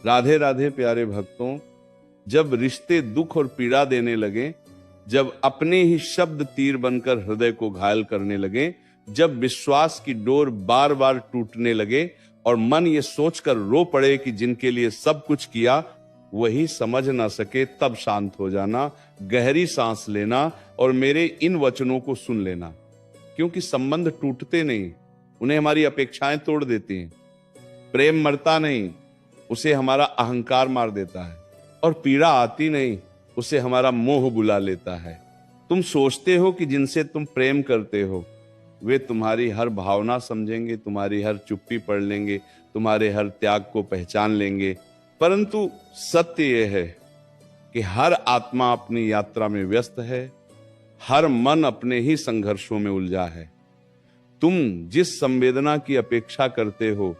राधे राधे प्यारे भक्तों, जब रिश्ते दुख और पीड़ा देने लगे, जब अपने ही शब्द तीर बनकर हृदय को घायल करने लगे, जब विश्वास की डोर बार बार टूटने लगे और मन ये सोचकर रो पड़े कि जिनके लिए सब कुछ किया वही समझ ना सके, तब शांत हो जाना, गहरी सांस लेना और मेरे इन वचनों को सुन लेना। क्योंकि संबंध टूटते नहीं, उन्हें हमारी अपेक्षाएं तोड़ देती हैं। प्रेम मरता नहीं, उसे हमारा अहंकार मार देता है। और पीड़ा आती नहीं, उसे हमारा मोह बुला लेता है। तुम सोचते हो कि जिनसे तुम प्रेम करते हो वे तुम्हारी हर भावना समझेंगे, तुम्हारी हर चुप्पी पढ़ लेंगे, तुम्हारे हर त्याग को पहचान लेंगे, परंतु सत्य यह है कि हर आत्मा अपनी यात्रा में व्यस्त है, हर मन अपने ही संघर्षों में उलझा है। तुम जिस संवेदना की अपेक्षा करते हो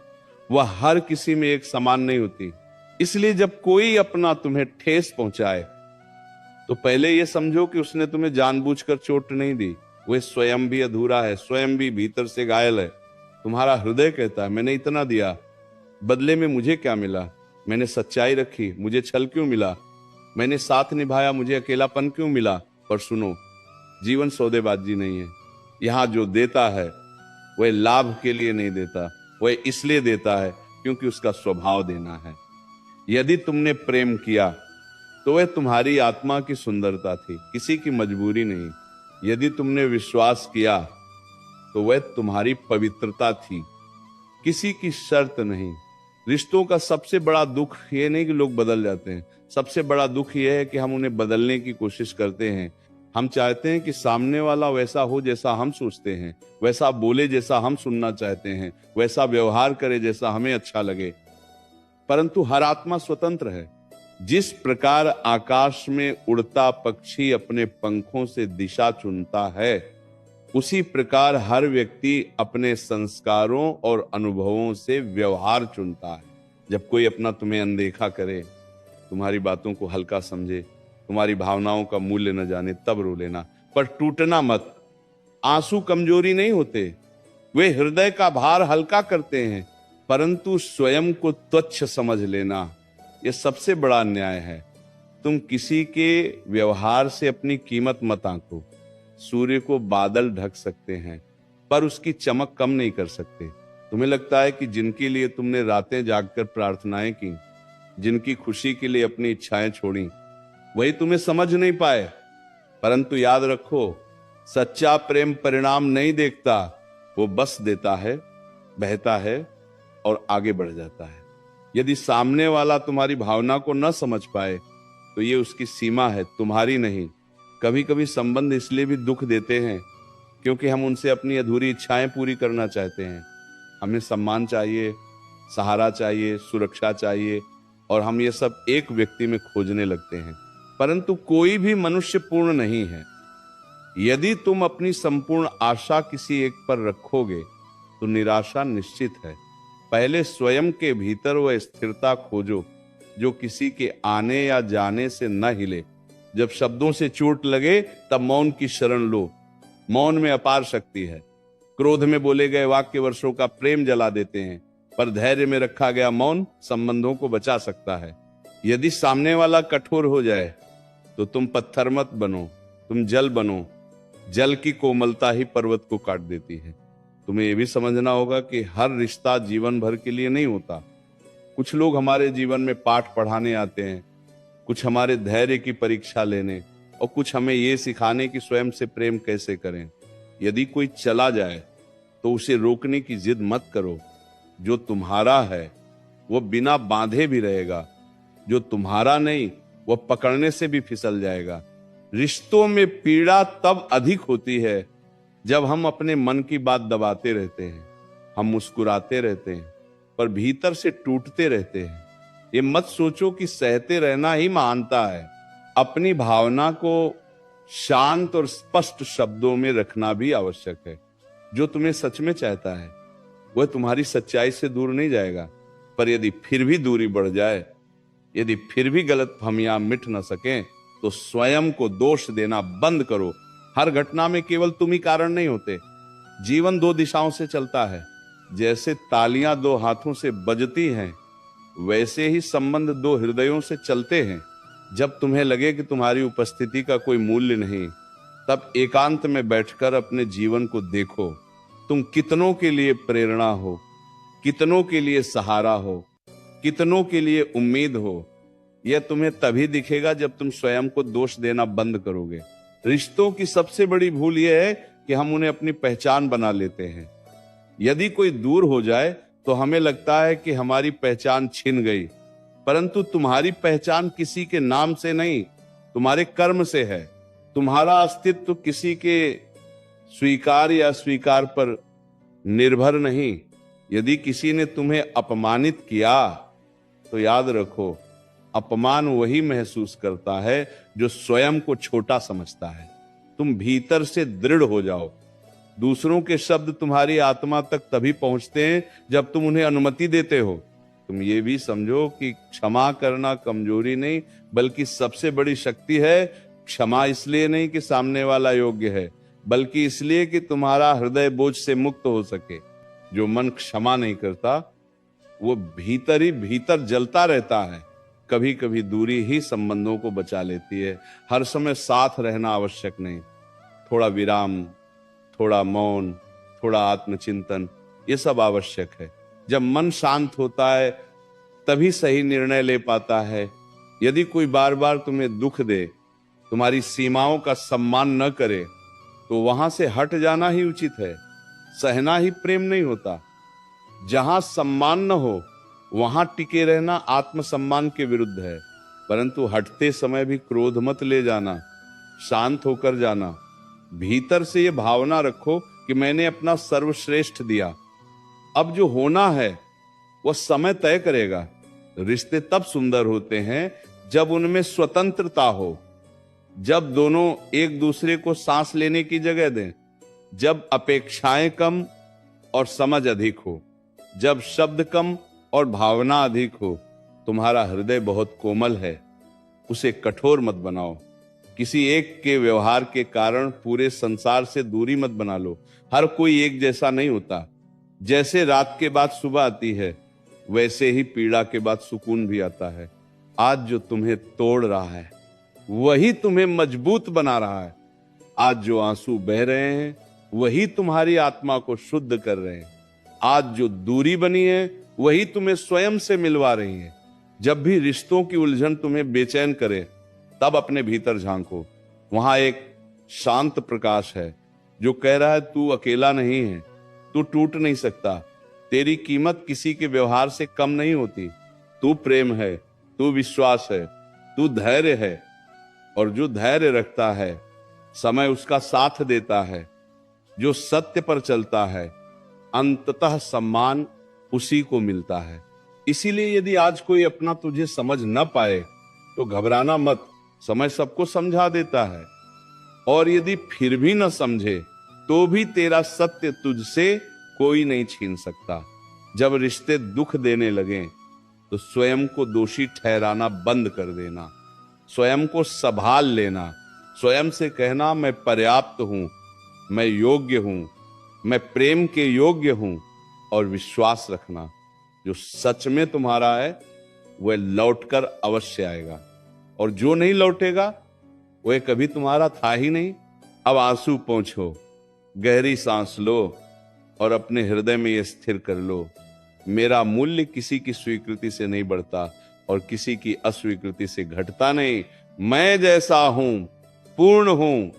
वह हर किसी में एक समान नहीं होती। इसलिए जब कोई अपना तुम्हें ठेस पहुंचाए तो पहले यह समझो कि उसने तुम्हें जानबूझकर चोट नहीं दी, वह स्वयं भी अधूरा है, स्वयं भी भीतर से घायल है। तुम्हारा हृदय कहता है मैंने इतना दिया, बदले में मुझे क्या मिला? मैंने सच्चाई रखी, मुझे छल क्यों मिला? मैंने साथ निभाया, मुझे अकेलापन क्यों मिला? पर सुनो, जीवन सौदेबाजी नहीं है। यहां जो देता है वह लाभ के लिए नहीं देता, वह इसलिए देता है क्योंकि उसका स्वभाव देना है। यदि तुमने प्रेम किया तो वह तुम्हारी आत्मा की सुंदरता थी, किसी की मजबूरी नहीं। यदि तुमने विश्वास किया तो वह तुम्हारी पवित्रता थी, किसी की शर्त नहीं। रिश्तों का सबसे बड़ा दुख यह नहीं कि लोग बदल जाते हैं, सबसे बड़ा दुख यह है कि हम उन्हें बदलने की कोशिश करते हैं। हम चाहते हैं कि सामने वाला वैसा हो जैसा हम सोचते हैं, वैसा बोले जैसा हम सुनना चाहते हैं, वैसा व्यवहार करे जैसा हमें अच्छा लगे। परंतु हर आत्मा स्वतंत्र है। जिस प्रकार आकाश में उड़ता पक्षी अपने पंखों से दिशा चुनता है, उसी प्रकार हर व्यक्ति अपने संस्कारों और अनुभवों से व्यवहार चुनता है। जब कोई अपना तुम्हें अनदेखा करे, तुम्हारी बातों को हल्का समझे, तुम्हारी भावनाओं का मूल्य न जाने, तब रो लेना, पर टूटना मत। आंसू कमजोरी नहीं होते, वे हृदय का भार हल्का करते हैं, परंतु स्वयं को तुच्छ समझ लेना यह सबसे बड़ा अन्याय है। तुम किसी के व्यवहार से अपनी कीमत मत आंको। सूर्य को बादल ढक सकते हैं पर उसकी चमक कम नहीं कर सकते। तुम्हें लगता है कि जिनके लिए तुमने रातें जागकर प्रार्थनाएं की, जिनकी खुशी के लिए अपनी इच्छाएं छोड़ी, वही तुम्हें समझ नहीं पाए। परंतु याद रखो, सच्चा प्रेम परिणाम नहीं देखता, वो बस देता है, बहता है और आगे बढ़ जाता है। यदि सामने वाला तुम्हारी भावना को न समझ पाए तो ये उसकी सीमा है, तुम्हारी नहीं। कभी कभी संबंध इसलिए भी दुख देते हैं क्योंकि हम उनसे अपनी अधूरी इच्छाएं पूरी करना चाहते हैं। हमें सम्मान चाहिए, सहारा चाहिए, सुरक्षा चाहिए, और हम ये सब एक व्यक्ति में खोजने लगते हैं। परंतु कोई भी मनुष्य पूर्ण नहीं है। यदि तुम अपनी संपूर्ण आशा किसी एक पर रखोगे तो निराशा निश्चित है। पहले स्वयं के भीतर वह स्थिरता खोजो जो किसी के आने या जाने से न हिले। जब शब्दों से चोट लगे तब मौन की शरण लो। मौन में अपार शक्ति है। क्रोध में बोले गए वाक्य वर्षों का प्रेम जला देते हैं, पर धैर्य में रखा गया मौन संबंधों को बचा सकता है। यदि सामने वाला कठोर हो जाए तो तुम पत्थर मत बनो, तुम जल बनो। जल की कोमलता ही पर्वत को काट देती है। तुम्हें यह भी समझना होगा कि हर रिश्ता जीवन भर के लिए नहीं होता। कुछ लोग हमारे जीवन में पाठ पढ़ाने आते हैं, कुछ हमारे धैर्य की परीक्षा लेने, और कुछ हमें ये सिखाने कि स्वयं से प्रेम कैसे करें। यदि कोई चला जाए तो उसे रोकने की जिद मत करो। जो तुम्हारा है वो बिना बांधे भी रहेगा, जो तुम्हारा नहीं वह पकड़ने से भी फिसल जाएगा। रिश्तों में पीड़ा तब अधिक होती है जब हम अपने मन की बात दबाते रहते हैं। हम मुस्कुराते रहते हैं पर भीतर से टूटते रहते हैं। ये मत सोचो कि सहते रहना ही महानता है। अपनी भावना को शांत और स्पष्ट शब्दों में रखना भी आवश्यक है। जो तुम्हें सच में चाहता है वह तुम्हारी सच्चाई से दूर नहीं जाएगा। पर यदि फिर भी दूरी बढ़ जाए, यदि फिर भी गलतफहमियां मिट न सकें, तो स्वयं को दोष देना बंद करो। हर घटना में केवल तुम ही कारण नहीं होते। जीवन दो दिशाओं से चलता है। जैसे तालियां दो हाथों से बजती हैं, वैसे ही संबंध दो हृदयों से चलते हैं। जब तुम्हें लगे कि तुम्हारी उपस्थिति का कोई मूल्य नहीं, तब एकांत में बैठकर अपने जीवन को देखो। तुम कितनों के लिए प्रेरणा हो, कितनों के लिए सहारा हो, कितनों के लिए उम्मीद हो। यह तुम्हें तभी दिखेगा जब तुम स्वयं को दोष देना बंद करोगे। रिश्तों की सबसे बड़ी भूल यह है कि हम उन्हें अपनी पहचान बना लेते हैं। यदि कोई दूर हो जाए तो हमें लगता है कि हमारी पहचान छिन गई, परंतु तुम्हारी पहचान किसी के नाम से नहीं, तुम्हारे कर्म से है। तुम्हारा अस्तित्व किसी के स्वीकार या अस्वीकार पर निर्भर नहीं। यदि किसी ने तुम्हें अपमानित किया तो याद रखो, अपमान वही महसूस करता है जो स्वयं को छोटा समझता है। तुम भीतर से दृढ़ हो जाओ। दूसरों के शब्द तुम्हारी आत्मा तक तभी पहुंचते हैं जब तुम उन्हें अनुमति देते हो। तुम ये भी समझो कि क्षमा करना कमजोरी नहीं, बल्कि सबसे बड़ी शक्ति है। क्षमा इसलिए नहीं कि सामने वाला योग्य है, बल्कि इसलिए कि तुम्हारा हृदय बोझ से मुक्त हो सके। जो मन क्षमा नहीं करता वो भीतर ही भीतर जलता रहता है। कभी कभी दूरी ही संबंधों को बचा लेती है। हर समय साथ रहना आवश्यक नहीं। थोड़ा विराम, थोड़ा मौन, थोड़ा आत्मचिंतन, ये सब आवश्यक है। जब मन शांत होता है तभी सही निर्णय ले पाता है। यदि कोई बार बार तुम्हें दुख दे, तुम्हारी सीमाओं का सम्मान न करे, तो वहां से हट जाना ही उचित है। सहना ही प्रेम नहीं होता। जहां सम्मान न हो वहां टिके रहना आत्मसम्मान के विरुद्ध है। परंतु हटते समय भी क्रोध मत ले जाना, शांत होकर जाना। भीतर से ये भावना रखो कि मैंने अपना सर्वश्रेष्ठ दिया। अब जो होना है वह समय तय करेगा। रिश्ते तब सुंदर होते हैं जब उनमें स्वतंत्रता हो, जब दोनों एक दूसरे को सांस लेने की जगह दें, जब अपेक्षाएं कम और समझ अधिक हो, जब शब्द कम और भावना अधिक हो। तुम्हारा हृदय बहुत कोमल है, उसे कठोर मत बनाओ। किसी एक के व्यवहार के कारण पूरे संसार से दूरी मत बना लो। हर कोई एक जैसा नहीं होता। जैसे रात के बाद सुबह आती है, वैसे ही पीड़ा के बाद सुकून भी आता है। आज जो तुम्हें तोड़ रहा है वही तुम्हें मजबूत बना रहा है। आज जो आंसू बह रहे हैं वही तुम्हारी आत्मा को शुद्ध कर रहे हैं। आज जो दूरी बनी है वही तुम्हें स्वयं से मिलवा रही है। जब भी रिश्तों की उलझन तुम्हें बेचैन करे, तब अपने भीतर झांको। वहां एक शांत प्रकाश है जो कह रहा है तू अकेला नहीं है, तू टूट नहीं सकता। तेरी कीमत किसी के व्यवहार से कम नहीं होती। तू प्रेम है, तू विश्वास है, तू धैर्य है। और जो धैर्य रखता है, समय उसका साथ देता है। जो सत्य पर चलता है, अंततः सम्मान उसी को मिलता है। इसीलिए यदि आज कोई अपना तुझे समझ न पाए तो घबराना मत, समय सबको समझा देता है। और यदि फिर भी न समझे तो भी तेरा सत्य तुझसे कोई नहीं छीन सकता। जब रिश्ते दुख देने लगे तो स्वयं को दोषी ठहराना बंद कर देना, स्वयं को संभाल लेना, स्वयं से कहना मैं पर्याप्त हूं, मैं योग्य हूं, मैं प्रेम के योग्य हूं। और विश्वास रखना, जो सच में तुम्हारा है वह लौटकर अवश्य आएगा, और जो नहीं लौटेगा वह कभी तुम्हारा था ही नहीं। अब आंसू पोंछो, गहरी सांस लो और अपने हृदय में यह स्थिर कर लो, मेरा मूल्य किसी की स्वीकृति से नहीं बढ़ता और किसी की अस्वीकृति से घटता नहीं। मैं जैसा हूं पूर्ण हूं,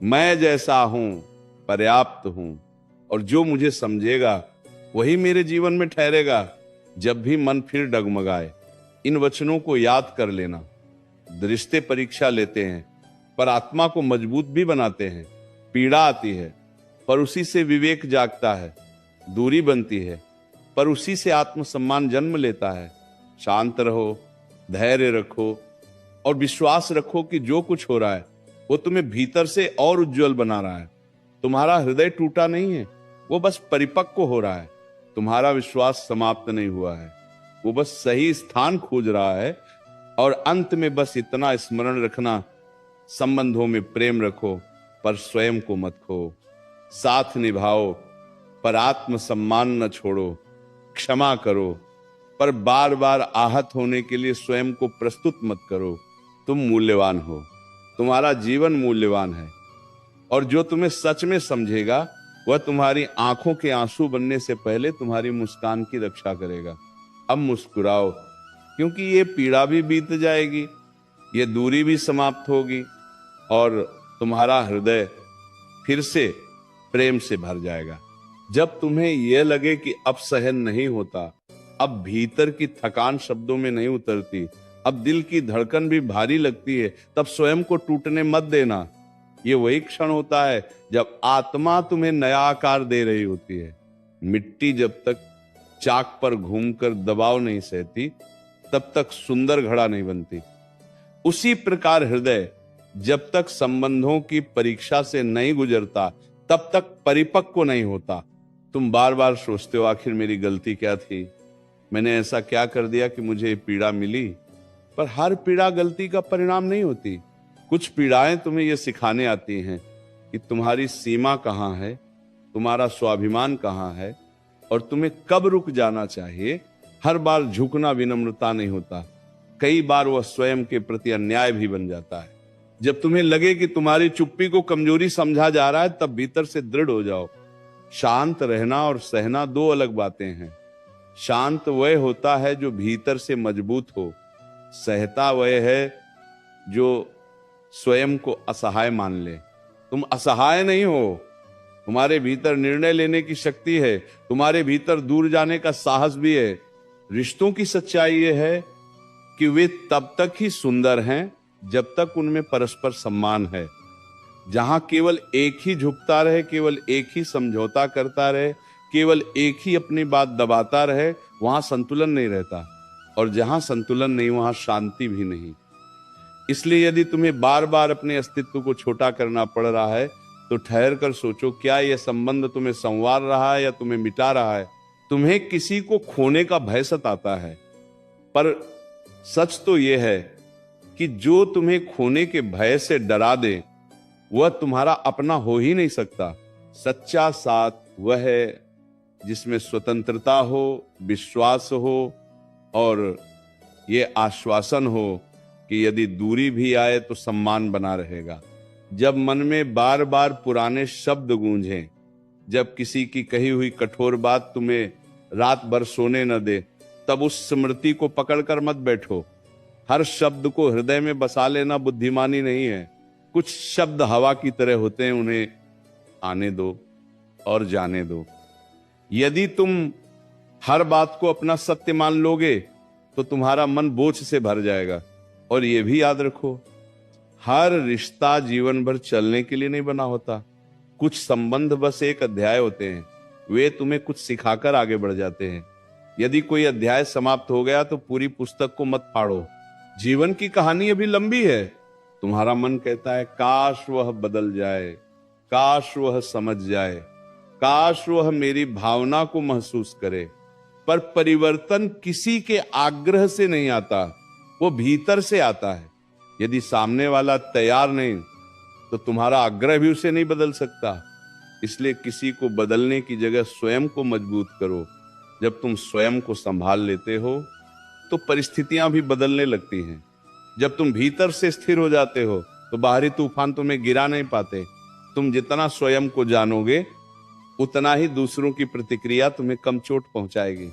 मैं जैसा हूं पर्याप्त हूं। और जो मुझे समझेगा वही मेरे जीवन में ठहरेगा। जब भी मन फिर डगमगाए, इन वचनों को याद कर लेना। रिश्ते परीक्षा लेते हैं पर आत्मा को मजबूत भी बनाते हैं। पीड़ा आती है पर उसी से विवेक जागता है। दूरी बनती है पर उसी से आत्मसम्मान जन्म लेता है। शांत रहो, धैर्य रखो और विश्वास रखो कि जो कुछ हो रहा है वो तुम्हें भीतर से और उज्जवल बना रहा है। तुम्हारा हृदय टूटा नहीं है, वो बस परिपक्व हो रहा है। तुम्हारा विश्वास समाप्त नहीं हुआ है, वो बस सही स्थान खोज रहा है। और अंत में बस इतना स्मरण रखना, संबंधों में प्रेम रखो पर स्वयं को मत खो। साथ निभाओ पर आत्मसम्मान न छोड़ो। क्षमा करो पर बार बार आहत होने के लिए स्वयं को प्रस्तुत मत करो। तुम मूल्यवान हो, तुम्हारा जीवन मूल्यवान है, और जो तुम्हें सच में समझेगा वह तुम्हारी आंखों के आंसू बनने से पहले तुम्हारी मुस्कान की रक्षा करेगा। अब मुस्कुराओ, क्योंकि ये पीड़ा भी बीत जाएगी, ये दूरी भी समाप्त होगी, और तुम्हारा हृदय फिर से प्रेम से भर जाएगा। जब तुम्हें यह लगे कि अब सहन नहीं होता, अब भीतर की थकान शब्दों में नहीं उतरती, अब दिल की धड़कन भी भारी लगती है, तब स्वयं को टूटने मत देना। ये वही क्षण होता है जब आत्मा तुम्हें नया आकार दे रही होती है। मिट्टी जब तक चाक पर घूमकर दबाव नहीं सहती, तब तक सुंदर घड़ा नहीं बनती। उसी प्रकार हृदय जब तक संबंधों की परीक्षा से नहीं गुजरता, तब तक परिपक्व नहीं होता। तुम बार बार सोचते हो, आखिर मेरी गलती क्या थी, मैंने ऐसा क्या कर दिया कि मुझे पीड़ा मिली। पर हर पीड़ा गलती का परिणाम नहीं होती। कुछ पीड़ाएं तुम्हें यह सिखाने आती हैं कि तुम्हारी सीमा कहाँ है, तुम्हारा स्वाभिमान कहाँ है, और तुम्हें कब रुक जाना चाहिए। हर बार झुकना विनम्रता नहीं होता, कई बार वह स्वयं के प्रति अन्याय भी बन जाता है। जब तुम्हें लगे कि तुम्हारी चुप्पी को कमजोरी समझा जा रहा है, तब भीतर से दृढ़ हो जाओ। शांत रहना और सहना दो अलग बातें हैं। शांत वह होता है जो भीतर से मजबूत हो, सहता वह है जो स्वयं को असहाय मान ले। तुम असहाय नहीं हो, तुम्हारे भीतर निर्णय लेने की शक्ति है, तुम्हारे भीतर दूर जाने का साहस भी है। रिश्तों की सच्चाई यह है कि वे तब तक ही सुंदर हैं जब तक उनमें परस्पर सम्मान है। जहां केवल एक ही झुकता रहे, केवल एक ही समझौता करता रहे, केवल एक ही अपनी बात दबाता रहे, वहां संतुलन नहीं रहता, और जहां संतुलन नहीं वहां शांति भी नहीं। इसलिए यदि तुम्हें बार बार अपने अस्तित्व को छोटा करना पड़ रहा है, तो ठहर कर सोचो, क्या यह संबंध तुम्हें संवार रहा है या तुम्हें मिटा रहा है। तुम्हें किसी को खोने का भय सताता है, पर सच तो यह है कि जो तुम्हें खोने के भय से डरा दे वह तुम्हारा अपना हो ही नहीं सकता। सच्चा साथ वह है जिसमें स्वतंत्रता हो, विश्वास हो, और ये आश्वासन हो कि यदि दूरी भी आए तो सम्मान बना रहेगा। जब मन में बार बार पुराने शब्द गूंजें, जब किसी की कही हुई कठोर बात तुम्हें रात भर सोने न दे, तब उस स्मृति को पकड़कर मत बैठो। हर शब्द को हृदय में बसा लेना बुद्धिमानी नहीं है। कुछ शब्द हवा की तरह होते हैं, उन्हें आने दो और जाने दो। यदि तुम हर बात को अपना सत्य मान लोगे तो तुम्हारा मन बोझ से भर जाएगा। और यह भी याद रखो, हर रिश्ता जीवन भर चलने के लिए नहीं बना होता। कुछ संबंध बस एक अध्याय होते हैं, वे तुम्हें कुछ सिखाकर आगे बढ़ जाते हैं। यदि कोई अध्याय समाप्त हो गया तो पूरी पुस्तक को मत फाड़ो। जीवन की कहानी अभी लंबी है। तुम्हारा मन कहता है काश वह बदल जाए, काश वह समझ जाए, काश वह मेरी भावना को महसूस करे। पर परिवर्तन किसी के आग्रह से नहीं आता, वो भीतर से आता है। यदि सामने वाला तैयार नहीं तो तुम्हारा आग्रह भी उसे नहीं बदल सकता। इसलिए किसी को बदलने की जगह स्वयं को मजबूत करो। जब तुम स्वयं को संभाल लेते हो तो परिस्थितियां भी बदलने लगती हैं। जब तुम भीतर से स्थिर हो जाते हो तो बाहरी तूफान तुम्हें गिरा नहीं पाते। तुम जितना स्वयं को जानोगे उतना ही दूसरों की प्रतिक्रिया तुम्हें कम चोट पहुंचाएगी।